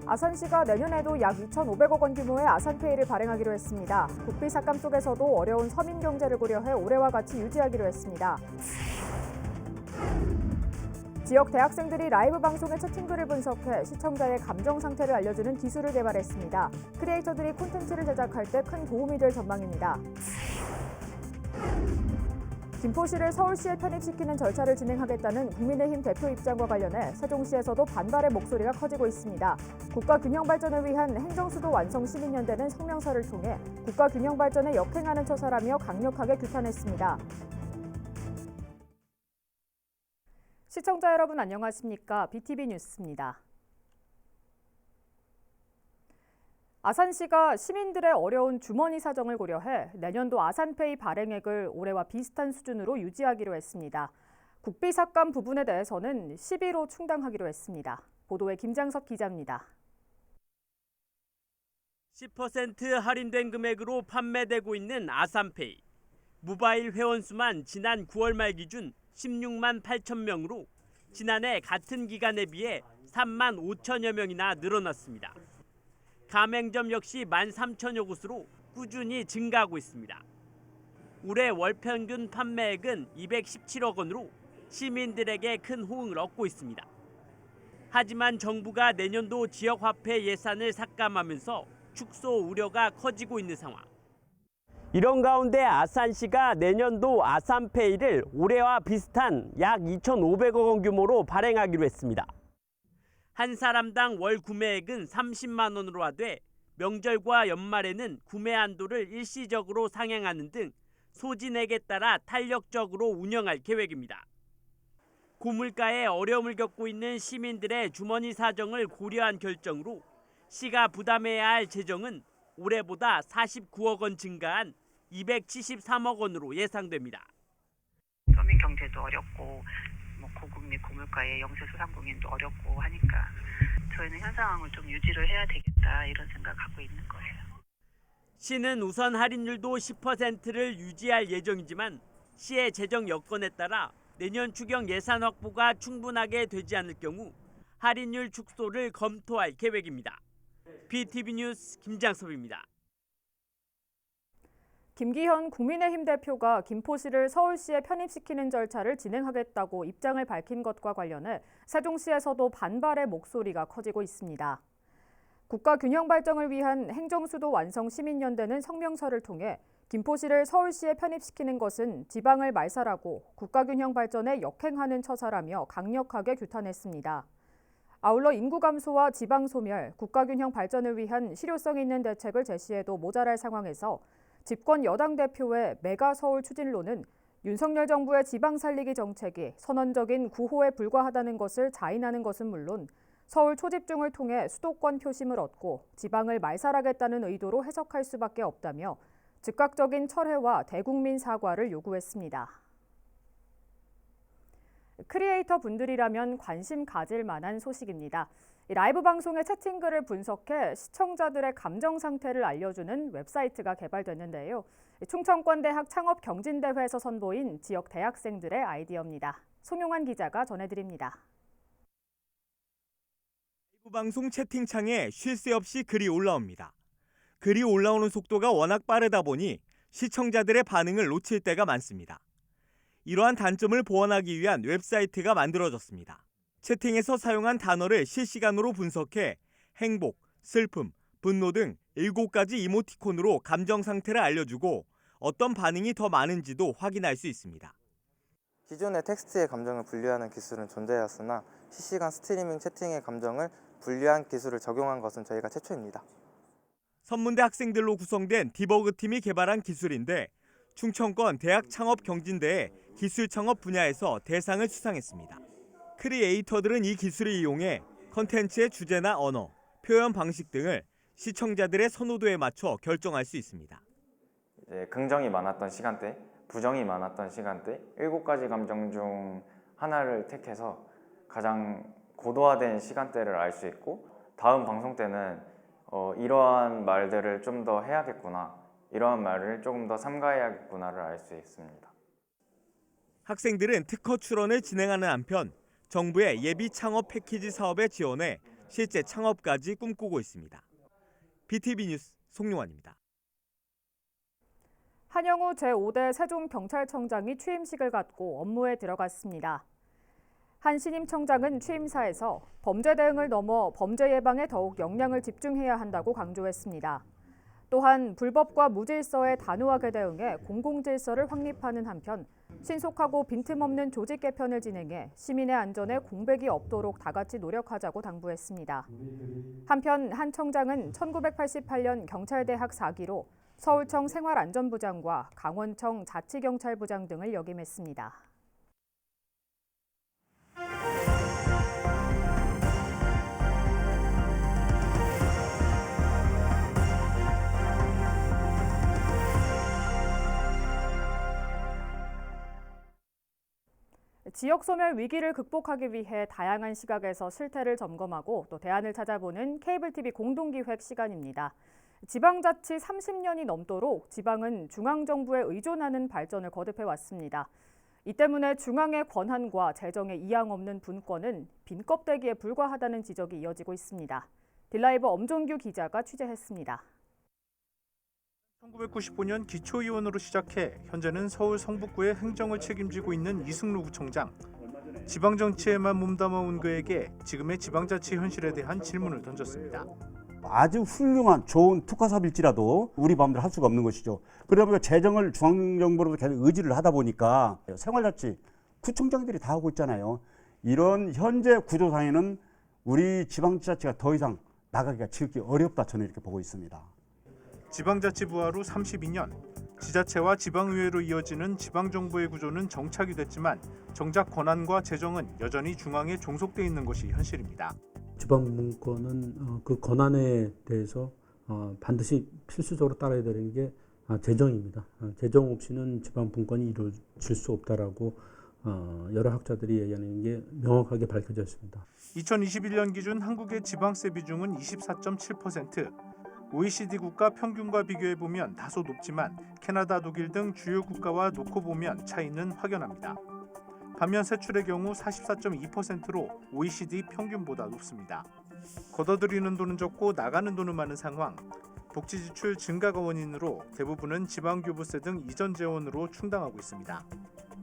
아산시가 내년에도 약 2,500억 원 규모의 아산페이를 발행하기로 했습니다. 국비 삭감 속에서도 어려운 서민 경제를 고려해 올해와 같이 유지하기로 했습니다. 지역 대학생들이 라이브 방송의 채팅글을 분석해 시청자의 감정 상태를 알려주는 기술을 개발했습니다. 크리에이터들이 콘텐츠를 제작할 때 큰 도움이 될 전망입니다. 김포시를 서울시에 편입시키는 절차를 진행하겠다는 국민의힘 대표 입장과 관련해 세종시에서도 반발의 목소리가 커지고 있습니다. 국가균형발전을 위한 행정수도 완성 시민연대는 성명서를 통해 국가균형발전에 역행하는 처사라며 강력하게 규탄했습니다. 시청자 여러분 안녕하십니까? BTV 뉴스입니다. 아산시가 시민들의 어려운 주머니 사정을 고려해 내년도 아산페이 발행액을 올해와 비슷한 수준으로 유지하기로 했습니다. 국비 삭감 부분에 대해서는 10위로 충당하기로 했습니다. 보도에 김장섭 기자입니다. 10% 할인된 금액으로 판매되고 있는 아산페이. 모바일 회원수만 지난 9월 말 기준 16만 8천 명으로 지난해 같은 기간에 비해 3만 5천여 명이나 늘어났습니다. 가맹점 역시 13,000여 곳으로 꾸준히 증가하고 있습니다. 올해 월 평균 판매액은 217억 원으로 시민들에게 큰 호응을 얻고 있습니다. 하지만 정부가 내년도 지역화폐 예산을 삭감하면서 축소 우려가 커지고 있는 상황. 이런 가운데 아산시가 내년도 아산페이를 올해와 비슷한 약 2,500억 원 규모로 발행하기로 했습니다. 한 사람당 월 구매액은 30만 원으로 하되 명절과 연말에는 구매 한도를 일시적으로 상향하는 등 소진액에 따라 탄력적으로 운영할 계획입니다. 고물가에 어려움을 겪고 있는 시민들의 주머니 사정을 고려한 결정으로 시가 부담해야 할 재정은 올해보다 49억 원 증가한 273억 원으로 예상됩니다. 서민 경제도 어렵고 고금리 고물가에 영세소상공인도 어렵고 하니까 저희는 현 상황을 좀 유지를 해야 되겠다 이런 생각하고 있는 거예요. 시는 우선 할인율도 10%를 유지할 예정이지만 시의 재정 여건에 따라 내년 추경 예산 확보가 충분하게 되지 않을 경우 할인율 축소를 검토할 계획입니다. BTV 뉴스 김장섭입니다. 김기현 국민의힘 대표가 김포시를 서울시에 편입시키는 절차를 진행하겠다고 입장을 밝힌 것과 관련해 세종시에서도 반발의 목소리가 커지고 있습니다. 국가균형발전을 위한 행정수도 완성 시민연대는 성명서를 통해 김포시를 서울시에 편입시키는 것은 지방을 말살하고 국가균형발전에 역행하는 처사라며 강력하게 규탄했습니다. 아울러 인구 감소와 지방 소멸, 국가균형 발전을 위한 실효성 있는 대책을 제시해도 모자랄 상황에서 집권 여당 대표의 메가 서울 추진론은 윤석열 정부의 지방 살리기 정책이 선언적인 구호에 불과하다는 것을 자인하는 것은 물론 서울 초집중을 통해 수도권 표심을 얻고 지방을 말살하겠다는 의도로 해석할 수밖에 없다며 즉각적인 철회와 대국민 사과를 요구했습니다. 크리에이터 분들이라면 관심 가질 만한 소식입니다. 라이브 방송의 채팅글을 분석해 시청자들의 감정 상태를 알려주는 웹사이트가 개발됐는데요. 충청권대학 창업경진대회에서 선보인 지역 대학생들의 아이디어입니다. 송용환 기자가 전해드립니다. 라이브 방송 채팅창에 쉴 새 없이 글이 올라옵니다. 글이 올라오는 속도가 워낙 빠르다 보니 시청자들의 반응을 놓칠 때가 많습니다. 이러한 단점을 보완하기 위한 웹사이트가 만들어졌습니다. 채팅에서 사용한 단어를 실시간으로 분석해 행복, 슬픔, 분노 등 7가지 이모티콘으로 감정 상태를 알려주고 어떤 반응이 더 많은지도 확인할 수 있습니다. 기존의 텍스트의 감정을 분류하는 기술은 존재하였으나 실시간 스트리밍 채팅의 감정을 분류한 기술을 적용한 것은 저희가 최초입니다. 선문대 학생들로 구성된 디버그팀이 개발한 기술인데 충청권 대학 창업경진대회 기술창업 분야에서 대상을 수상했습니다. 크리에이터들은 이 기술을 이용해 컨텐츠의 주제나 언어, 표현 방식 등을 시청자들의 선호도에 맞춰 결정할 수 있습니다. 긍정이 많았던 시간대, 부정이 많았던 시간대 7가지 감정 중 하나를 택해서 가장 고도화된 시간대를 알 수 있고 다음 방송 때는 이러한 말들을 좀 더 해야겠구나, 이러한 말을 조금 더 삼가해야겠구나를 알 수 있습니다. 학생들은 특허 출원을 진행하는 한편 정부의 예비 창업 패키지 사업에 지원해 실제 창업까지 꿈꾸고 있습니다. BTV 뉴스 송용환입니다. 한영우 제5대 세종경찰청장이 취임식을 갖고 업무에 들어갔습니다. 한 신임 청장은 취임사에서 범죄 대응을 넘어 범죄 예방에 더욱 역량을 집중해야 한다고 강조했습니다. 또한 불법과 무질서에 단호하게 대응해 공공질서를 확립하는 한편 신속하고 빈틈없는 조직 개편을 진행해 시민의 안전에 공백이 없도록 다 같이 노력하자고 당부했습니다. 한편 한 청장은 1988년 경찰대학 4기로 서울청 생활안전부장과 강원청 자치경찰부장 등을 역임했습니다. 지역 소멸 위기를 극복하기 위해 다양한 시각에서 실태를 점검하고 또 대안을 찾아보는 케이블 TV 공동기획 시간입니다. 지방자치 30년이 넘도록 지방은 중앙정부에 의존하는 발전을 거듭해 왔습니다. 이 때문에 중앙의 권한과 재정에 이양 없는 분권은 빈 껍데기에 불과하다는 지적이 이어지고 있습니다. 딜라이브 엄종규 기자가 취재했습니다. 1995년 기초의원으로 시작해 현재는 서울 성북구의 행정을 책임지고 있는 이승루 구청장. 지방정치에만 몸담아온 그에게 지금의 지방자치 현실에 대한 질문을 던졌습니다. 아주 훌륭한 좋은 특화사업일지라도 우리 마음대로 할 수가 없는 것이죠. 그러다 보니까 재정을 중앙정부로부터 계속 의지를 하다 보니까 생활자치 구청장들이 다 하고 있잖아요. 이런 현재 구조상에는 우리 지방자치가 더 이상 나가기가 지극히 어렵다, 저는 이렇게 보고 있습니다. 지방자치 부활 후 32년, 지자체와 지방의회로 이어지는 지방정부의 구조는 정착이 됐지만 정작 권한과 재정은 여전히 중앙에 종속돼 있는 것이 현실입니다. 지방분권은 그 권한에 대해서 반드시 필수적으로 따라야 되는 게 재정입니다. 재정 없이는 지방분권이 이루어질 수 없다라고 여러 학자들이 얘기하는 게 명확하게 밝혀져 있습니다. 2021년 기준 한국의 지방세 비중은 24.7%. OECD 국가 평균과 비교해보면 다소 높지만 캐나다, 독일 등 주요 국가와 놓고 보면 차이는 확연합니다. 반면 세출의 경우 44.2%로 OECD 평균보다 높습니다. 걷어들이는 돈은 적고 나가는 돈은 많은 상황. 복지 지출 증가가 원인으로 대부분은 지방교부세 등 이전 재원으로 충당하고 있습니다.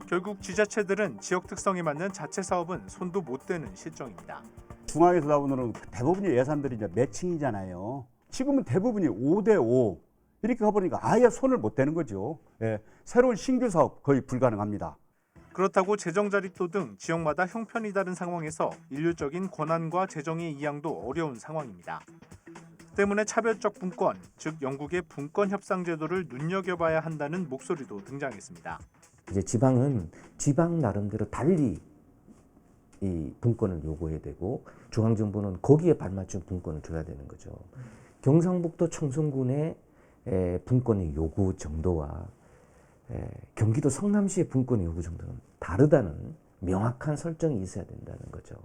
결국 지자체들은 지역 특성에 맞는 자체 사업은 손도 못 대는 실정입니다. 중앙에서 나오는 대부분의 예산들이 이제 매칭이잖아요. 지금은 대부분이 5대5 이렇게 가버리니까 아예 손을 못 대는 거죠. 예, 새로운 신규 사업 거의 불가능합니다. 그렇다고 재정자립도 등 지역마다 형편이 다른 상황에서 일률적인 권한과 재정의 이양도 어려운 상황입니다. 때문에 차별적 분권, 즉 영국의 분권 협상 제도를 눈여겨봐야 한다는 목소리도 등장했습니다. 이제 지방은 지방 나름대로 달리 이 분권을 요구해야 되고 중앙정부는 거기에 발맞춘 분권을 줘야 되는 거죠. 경상북도 청송군의 분권의 요구 정도와 경기도 성남시의 분권의 요구 정도는 다르다는 명확한 설정이 있어야 된다는 거죠.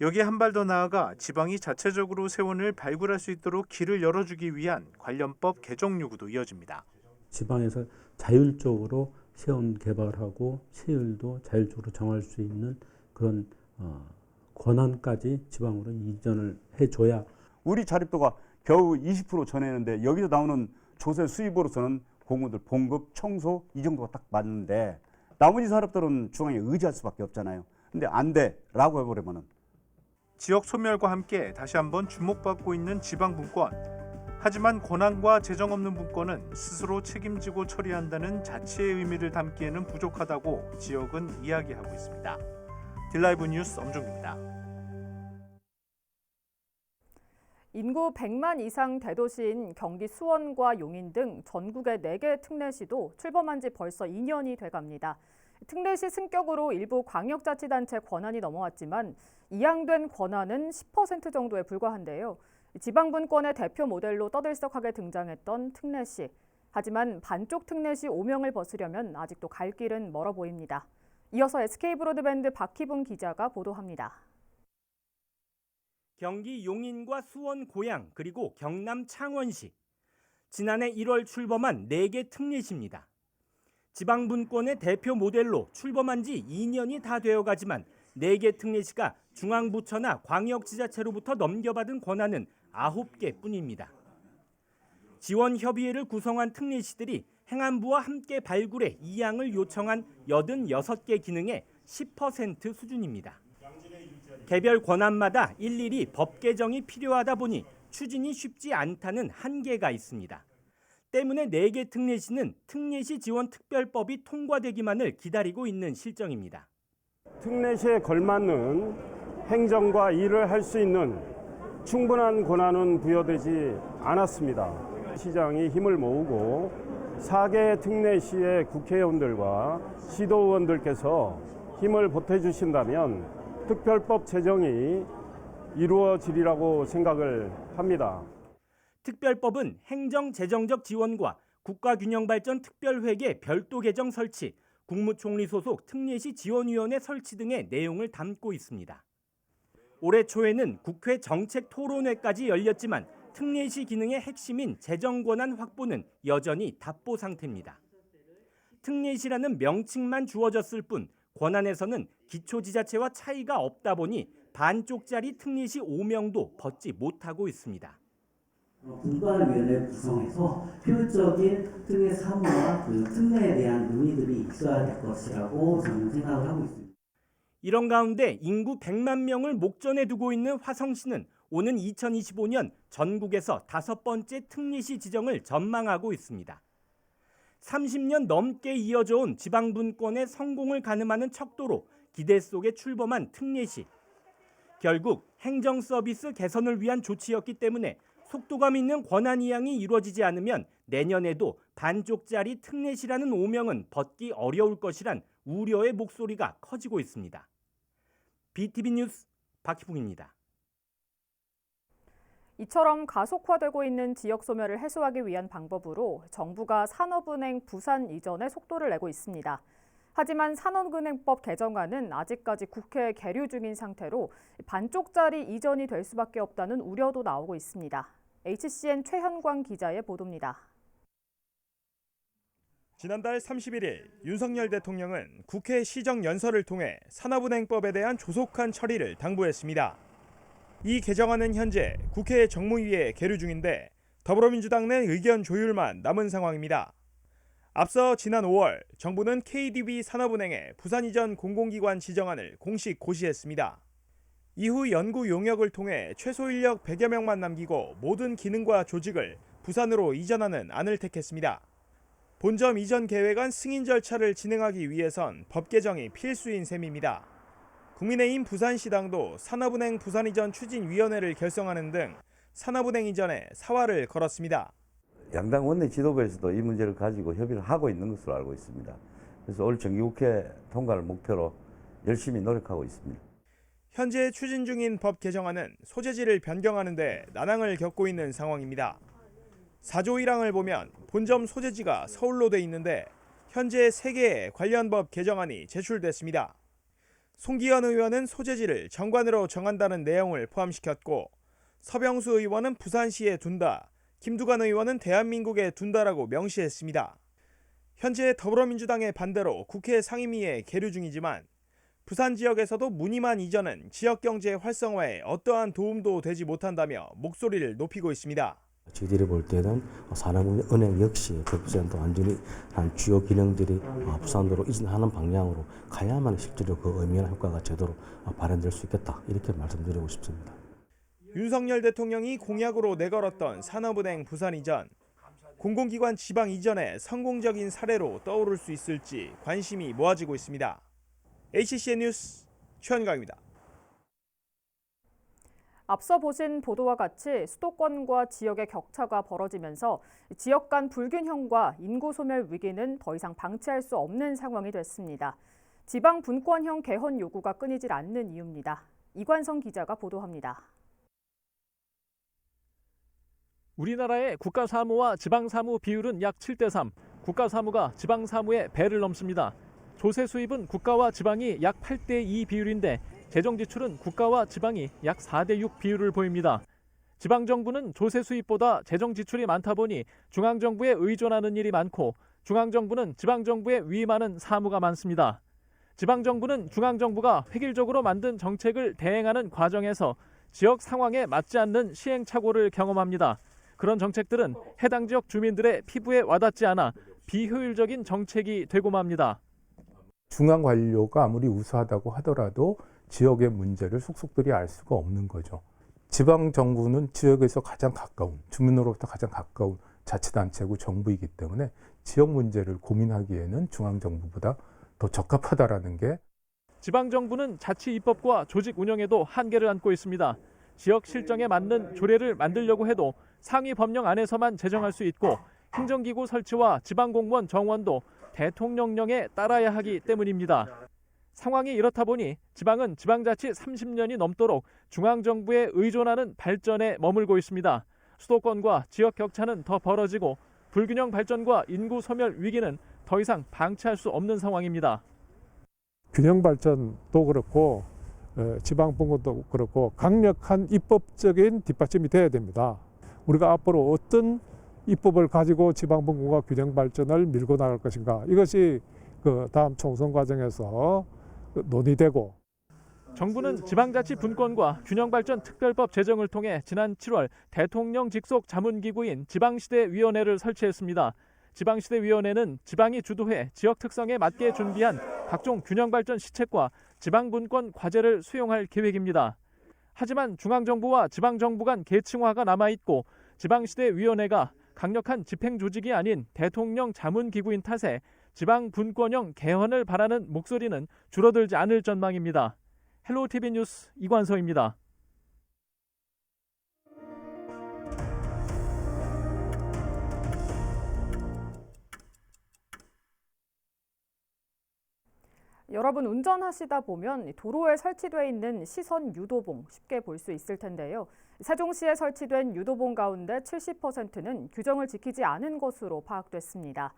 여기에 한 발 더 나아가 지방이 자체적으로 세원을 발굴할 수 있도록 길을 열어주기 위한 관련법 개정 요구도 이어집니다. 지방에서 자율적으로 세원 개발하고 세율도 자율적으로 정할 수 있는 그런 권한까지 지방으로 이전을 해줘야 우리 자립도가 겨우 20% 전했는데 여기서 나오는 조세 수입으로서는 공무원들 봉급, 청소 이 정도가 딱 맞는데 나머지 사업들은 중앙에 의지할 수밖에 없잖아요. 근데 안 돼라고 해버리면은 지역 소멸과 함께 다시 한번 주목받고 있는 지방 분권. 하지만 권한과 재정 없는 분권은 스스로 책임지고 처리한다는 자치의 의미를 담기에는 부족하다고 지역은 이야기하고 있습니다. 딜라이브 뉴스 엄종규입니다. 인구 100만 이상 대도시인 경기 수원과 용인 등 전국의 4개 특례시도 출범한 지 벌써 2년이 돼갑니다. 특례시 승격으로 일부 광역자치단체 권한이 넘어왔지만 이양된 권한은 10% 정도에 불과한데요. 지방분권의 대표 모델로 떠들썩하게 등장했던 특례시. 하지만 반쪽 특례시 오명을 벗으려면 아직도 갈 길은 멀어 보입니다. 이어서 SK브로드밴드 박희분 기자가 보도합니다. 경기 용인과 수원 고양 그리고 경남 창원시. 지난해 1월 출범한 4개 특례시입니다. 지방분권의 대표 모델로 출범한 지 2년이 다 되어가지만 4개 특례시가 중앙부처나 광역지자체로부터 넘겨받은 권한은 9개 뿐입니다. 지원협의회를 구성한 특례시들이 행안부와 함께 발굴해 이양을 요청한 86개 기능의 10% 수준입니다. 개별 권한마다 일일이 법 개정이 필요하다 보니 추진이 쉽지 않다는 한계가 있습니다. 때문에 4개 특례시는 특례시 지원 특별법이 통과되기만을 기다리고 있는 실정입니다. 특례시에 걸맞는 행정과 일을 할 수 있는 충분한 권한은 부여되지 않았습니다. 시장이 힘을 모으고 4개 특례시의 국회의원들과 시도의원들께서 힘을 보태주신다면 특별법 제정이 이루어지리라고 생각을 합니다. 특별법은 행정재정적 지원과 국가균형발전 특별회계 별도 개정 설치, 국무총리 소속 특례시 지원위원회 설치 등의 내용을 담고 있습니다. 올해 초에는 국회 정책토론회까지 열렸지만 특례시 기능의 핵심인 재정권한 확보는 여전히 답보 상태입니다. 특례시라는 명칭만 주어졌을 뿐 권한에서는 기초지자체와 차이가 없다 보니 반쪽짜리 특례시 5명도 벗지 못하고 있습니다. 분과위원회 구성해서 효율적인 특례 사무와 그 특례에 대한 논의들이 있어야 될 것이라고 저는 생각을 하고 있습니다. 이런 가운데 인구 100만 명을 목전에 두고 있는 화성시는 오는 2025년 전국에서 5번째 특례시 지정을 전망하고 있습니다. 30년 넘게 이어져 온 지방분권의 성공을 가늠하는 척도로 기대 속에 출범한 특례시. 결국 행정서비스 개선을 위한 조치였기 때문에 속도감 있는 권한 이양이 이루어지지 않으면 내년에도 반쪽짜리 특례시라는 오명은 벗기 어려울 것이란 우려의 목소리가 커지고 있습니다. BTV 뉴스 박희붕입니다. 이처럼 가속화되고 있는 지역 소멸을 해소하기 위한 방법으로 정부가 산업은행 부산 이전에 속도를 내고 있습니다. 하지만 산업은행법 개정안은 아직까지 국회에 계류 중인 상태로 반쪽짜리 이전이 될 수밖에 없다는 우려도 나오고 있습니다. HCN 최현광 기자의 보도입니다. 지난달 31일 윤석열 대통령은 국회 시정연설을 통해 산업은행법에 대한 조속한 처리를 당부했습니다. 이 개정안은 현재 국회 정무위에 계류 중인데 더불어민주당 내 의견 조율만 남은 상황입니다. 앞서 지난 5월 정부는 KDB 산업은행의 부산 이전 공공기관 지정안을 공식 고시했습니다. 이후 연구 용역을 통해 최소 인력 100여 명만 남기고 모든 기능과 조직을 부산으로 이전하는 안을 택했습니다. 본점 이전 계획안 승인 절차를 진행하기 위해선 법 개정이 필수인 셈입니다. 국민의힘 부산시당도 산업은행 부산 이전 추진위원회를 결성하는 등 산업은행 이전에 사활을 걸었습니다. 양당 원내 지도부에서도 이 문제를 가지고 협의를 하고 있는 것으로 알고 있습니다. 그래서 올 정기국회 통과를 목표로 열심히 노력하고 있습니다. 현재 추진 중인 법 개정안은 소재지를 변경하는 데 난항을 겪고 있는 상황입니다. 4조 1항을 보면 본점 소재지가 서울로 돼 있는데 현재 3개의 관련 법 개정안이 제출됐습니다. 송기현 의원은 소재지를 정관으로 정한다는 내용을 포함시켰고 서병수 의원은 부산시에 둔다, 김두관 의원은 대한민국에 둔다라고 명시했습니다. 현재 더불어민주당의 반대로 국회 상임위에 계류 중이지만 부산 지역에서도 무늬만 이전은 지역경제 활성화에 어떠한 도움도 되지 못한다며 목소리를 높이고 있습니다. 저희들이 볼 때는 산업은행 역시 100% 완전히 한 주요 기능들이 부산으로 이전하는 방향으로 가야만 실제로 그 의미와 효과가 제대로 발현될 수 있겠다 이렇게 말씀드리고 싶습니다. 윤석열 대통령이 공약으로 내걸었던 산업은행 부산 이전, 공공기관 지방 이전의 성공적인 사례로 떠오를 수 있을지 관심이 모아지고 있습니다. HCN 뉴스 최현광입니다. 앞서 보신 보도와 같이 수도권과 지역의 격차가 벌어지면서 지역 간 불균형과 인구 소멸 위기는 더 이상 방치할 수 없는 상황이 됐습니다. 지방 분권형 개헌 요구가 끊이질 않는 이유입니다. 이관성 기자가 보도합니다. 우리나라의 국가사무와 지방사무 비율은 약 7대3, 국가사무가 지방사무의 배를 넘습니다. 조세 수입은 국가와 지방이 약 8대2 비율인데 재정 지출은 국가와 지방이 약 4대6 비율을 보입니다. 지방정부는 조세 수입보다 재정 지출이 많다 보니 중앙정부에 의존하는 일이 많고 중앙정부는 지방정부에 위임하는 사무가 많습니다. 지방정부는 중앙정부가 획일적으로 만든 정책을 대행하는 과정에서 지역 상황에 맞지 않는 시행착오를 경험합니다. 그런 정책들은 해당 지역 주민들의 피부에 와닿지 않아 비효율적인 정책이 되고 맙니다. 중앙 관료가 아무리 우수하다고 하더라도 지역의 문제를 속속들이 알 수가 없는 거죠. 지방 정부는 지역에서 가장 가까운, 주민으로부터 가장 가까운 자치단체고 정부이기 때문에 지역 문제를 고민하기에는 중앙 정부보다 더 적합하다라는 게. 지방정부는 자치 입법과 조직 운영에도 한계를 안고 있습니다. 지역 실정에 맞는 조례를 만들려고 해도 상위 법령 안에서만 제정할 수 있고 행정기구 설치와 지방공무원 정원도 대통령령에 따라야 하기 때문입니다. 상황이 이렇다 보니 지방은 지방자치 30년이 넘도록 중앙정부에 의존하는 발전에 머물고 있습니다. 수도권과 지역 격차는 더 벌어지고 불균형 발전과 인구 소멸 위기는 더 이상 방치할 수 없는 상황입니다. 균형 발전도 그렇고 지방 분권도 그렇고 강력한 입법적인 뒷받침이 돼야 됩니다. 우리가 앞으로 어떤 입법을 가지고 지방 분권과 균형 발전을 밀고 나갈 것인가, 이것이 그 다음 총선 과정에서 논의되고. 정부는 지방자치 분권과 균형발전 특별법 제정을 통해 지난 7월 대통령 직속 자문기구인 지방시대위원회를 설치했습니다. 지방시대위원회는 지방이 주도해 지역 특성에 맞게 준비한 각종 균형발전 시책과 지방분권 과제를 수용할 계획입니다. 하지만 중앙정부와 지방정부 간 계층화가 남아있고 지방시대위원회가 강력한 집행조직이 아닌 대통령 자문기구인 탓에 지방분권형 개헌을 바라는 목소리는 줄어들지 않을 전망입니다. 헬로티비 뉴스 이관서입니다. 여러분 운전하시다 보면 도로에 설치되어 있는 시선 유도봉 쉽게 볼 수 있을 텐데요. 세종시에 설치된 유도봉 가운데 70%는 규정을 지키지 않은 것으로 파악됐습니다.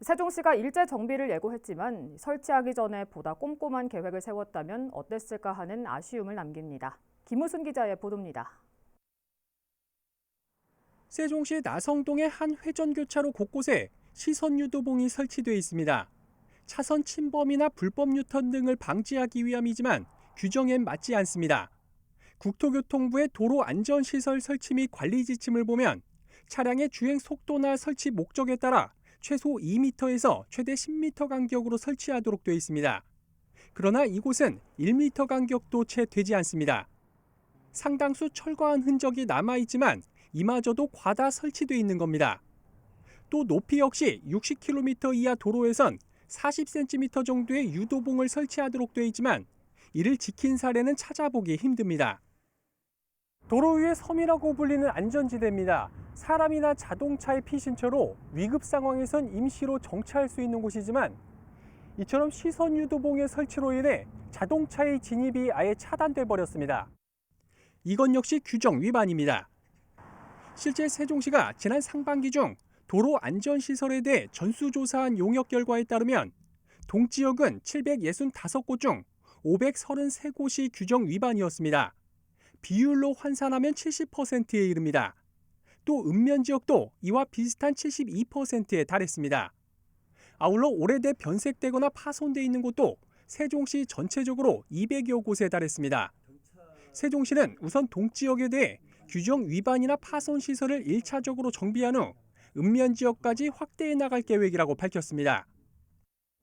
세종시가 일제 정비를 예고했지만 설치하기 전에 보다 꼼꼼한 계획을 세웠다면 어땠을까 하는 아쉬움을 남깁니다. 김우순 기자의 보도입니다. 세종시 나성동의 한 회전교차로 곳곳에 시선 유도봉이 설치돼 있습니다. 차선 침범이나 불법 유턴 등을 방지하기 위함이지만 규정엔 맞지 않습니다. 국토교통부의 도로안전시설 설치 및 관리 지침을 보면 차량의 주행 속도나 설치 목적에 따라 최소 2m에서 최대 10m 간격으로 설치하도록 되어 있습니다. 그러나 이곳은 1m 간격도 채 되지 않습니다. 상당수 철거한 흔적이 남아있지만 이마저도 과다 설치돼 있는 겁니다. 또 높이 역시 60km 이하 도로에선 40cm 정도의 유도봉을 설치하도록 되어 있지만 이를 지킨 사례는 찾아보기 힘듭니다. 도로 위의 섬이라고 불리는 안전지대입니다. 사람이나 자동차의 피신처로 위급 상황에선 임시로 정차할 수 있는 곳이지만 이처럼 시선 유도봉의 설치로 인해 자동차의 진입이 아예 차단돼 버렸습니다. 이건 역시 규정 위반입니다. 실제 세종시가 지난 상반기 중 도로 안전시설에 대해 전수조사한 용역 결과에 따르면 동지역은 765곳 중 533곳이 규정 위반이었습니다. 비율로 환산하면 70%에 이릅니다. 또 읍면지역도 이와 비슷한 72%에 달했습니다. 아울러 오래돼 변색되거나 파손돼 있는 곳도 세종시 전체적으로 200여 곳에 달했습니다. 세종시는 우선 동지역에 대해 규정 위반이나 파손 시설을 1차적으로 정비한 후 읍면 지역까지 확대해 나갈 계획이라고 밝혔습니다.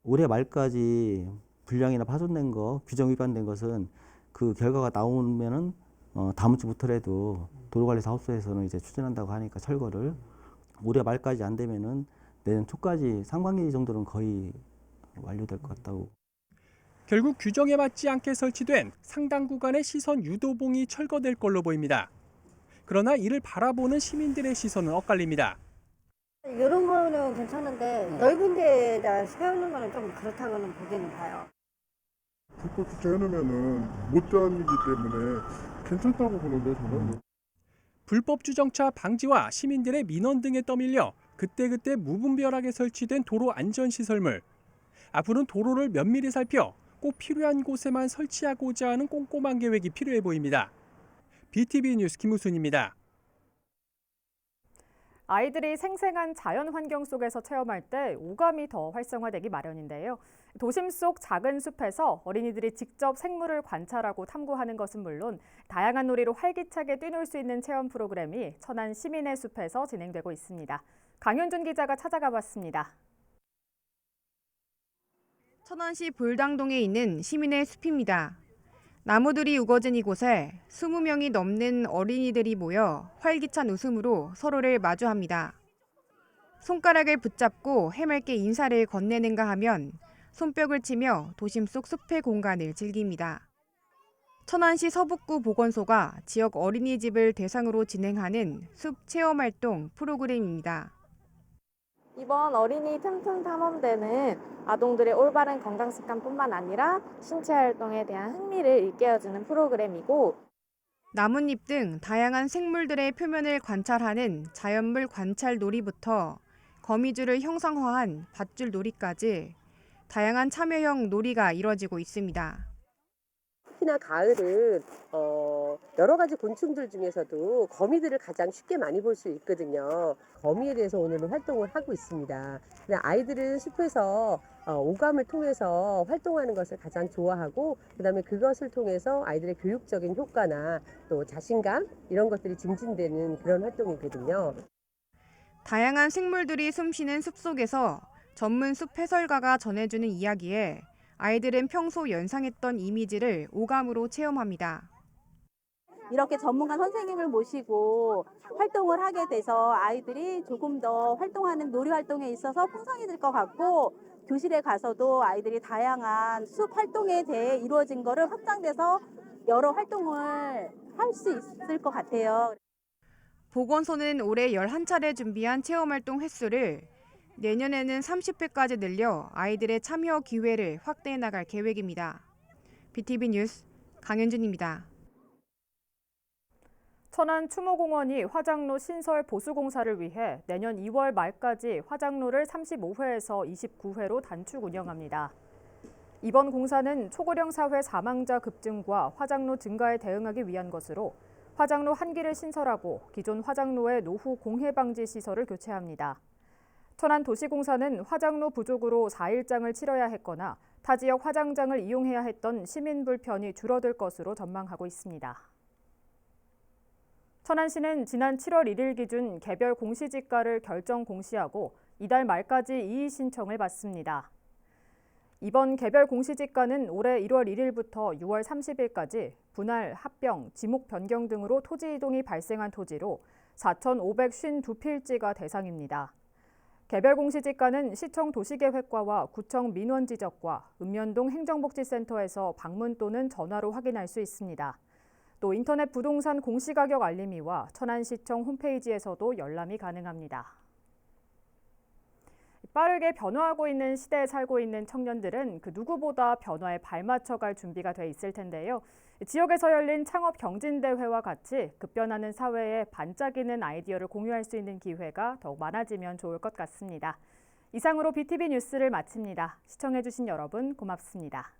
올해 말까지 불량이나 파손된 거, 규정 위반된 것은 그 결과가 나오면은 다음 주부터라도 도로관리사업소에서는 이제 추진한다고 하니까 철거를 올해 말까지 안 되면은 내년 초까지 상반기 정도는 거의 완료될 것 같다고. 결국 규정에 맞지 않게 설치된 상당 구간의 시선 유도봉이 철거될 걸로 보입니다. 그러나 이를 바라보는 시민들의 시선은 엇갈립니다. 이런 거는 괜찮은데 넓은 데에다 세우는 거는 좀 그렇다고는 보기는 봐요. 불법 주차해놓으면은 못 다니기 때문에 괜찮다고 보는데 저는. 불법 주정차 방지와 시민들의 민원 등에 떠밀려 그때그때 무분별하게 설치된 도로 안전시설물. 앞으로는 도로를 면밀히 살펴 꼭 필요한 곳에만 설치하고자 하는 꼼꼼한 계획이 필요해 보입니다. BTV 뉴스 김우순입니다. 아이들이 생생한 자연 환경 속에서 체험할 때 오감이 더 활성화되기 마련인데요. 도심 속 작은 숲에서 어린이들이 직접 생물을 관찰하고 탐구하는 것은 물론 다양한 놀이로 활기차게 뛰놀 수 있는 체험 프로그램이 천안 시민의 숲에서 진행되고 있습니다. 강현준 기자가 찾아가 봤습니다. 천안시 볼당동에 있는 시민의 숲입니다. 나무들이 우거진 이곳에 20명이 넘는 어린이들이 모여 활기찬 웃음으로 서로를 마주합니다. 손가락을 붙잡고 해맑게 인사를 건네는가 하면 손뼉을 치며 도심 속 숲의 공간을 즐깁니다. 천안시 서북구 보건소가 지역 어린이집을 대상으로 진행하는 숲 체험활동 프로그램입니다. 이번 어린이 틈틈 탐험대는 아동들의 올바른 건강 습관뿐만 아니라 신체 활동에 대한 흥미를 일깨워주는 프로그램이고 나뭇잎 등 다양한 생물들의 표면을 관찰하는 자연물 관찰 놀이부터 거미줄을 형상화한 밧줄 놀이까지 다양한 참여형 놀이가 이뤄지고 있습니다. 특히나 가을은 여러 가지 곤충들 중에서도 거미들을 가장 쉽게 많이 볼 수 있거든요. 거미에 대해서 오늘은 활동을 하고 있습니다. 근데 아이들은 숲에서 오감을 통해서 활동하는 것을 가장 좋아하고 그다음에 그것을 통해서 아이들의 교육적인 효과나 또 자신감 이런 것들이 증진되는 그런 활동이거든요. 다양한 생물들이 숨쉬는 숲속에서 전문 숲 해설가가 전해주는 이야기에 아이들은 평소 연상했던 이미지를 오감으로 체험합니다. 이렇게 전문가 선생님을 모시고 활동을 하게 돼서 아이들이 조금 더 활동하는 놀이 활동에 있어서 풍성해질 것 같고 교실에 가서도 아이들이 다양한 숲 활동에 대해 이루어진 거를 확장돼서 여러 활동을 할 수 있을 것 같아요. 보건소는 올해 11차례 준비한 체험활동 횟수를 내년에는 30회까지 늘려 아이들의 참여 기회를 확대해 나갈 계획입니다. BTV 뉴스 강현준입니다. 천안 추모공원이 화장로 신설 보수 공사를 위해 내년 2월 말까지 화장로를 35회에서 29회로 단축 운영합니다. 이번 공사는 초고령 사회 사망자 급증과 화장로 증가에 대응하기 위한 것으로 화장로 한 기를 신설하고 기존 화장로의 노후 공해 방지 시설을 교체합니다. 천안도시공사는 화장로 부족으로 4일장을 치러야 했거나 타 지역 화장장을 이용해야 했던 시민 불편이 줄어들 것으로 전망하고 있습니다. 천안시는 지난 7월 1일 기준 개별 공시지가를 결정 공시하고 이달 말까지 이의 신청을 받습니다. 이번 개별 공시지가는 올해 1월 1일부터 6월 30일까지 분할, 합병, 지목 변경 등으로 토지 이동이 발생한 토지로 4,552필지가 대상입니다. 개별 공시지가는 시청 도시계획과와 구청 민원지적과 읍면동 행정복지센터에서 방문 또는 전화로 확인할 수 있습니다. 또 인터넷 부동산 공시가격 알림이와 천안시청 홈페이지에서도 열람이 가능합니다. 빠르게 변화하고 있는 시대에 살고 있는 청년들은 그 누구보다 변화에 발맞춰갈 준비가 돼 있을 텐데요. 지역에서 열린 창업 경진대회와 같이 급변하는 사회에 반짝이는 아이디어를 공유할 수 있는 기회가 더욱 많아지면 좋을 것 같습니다. 이상으로 BTV 뉴스를 마칩니다. 시청해주신 여러분 고맙습니다.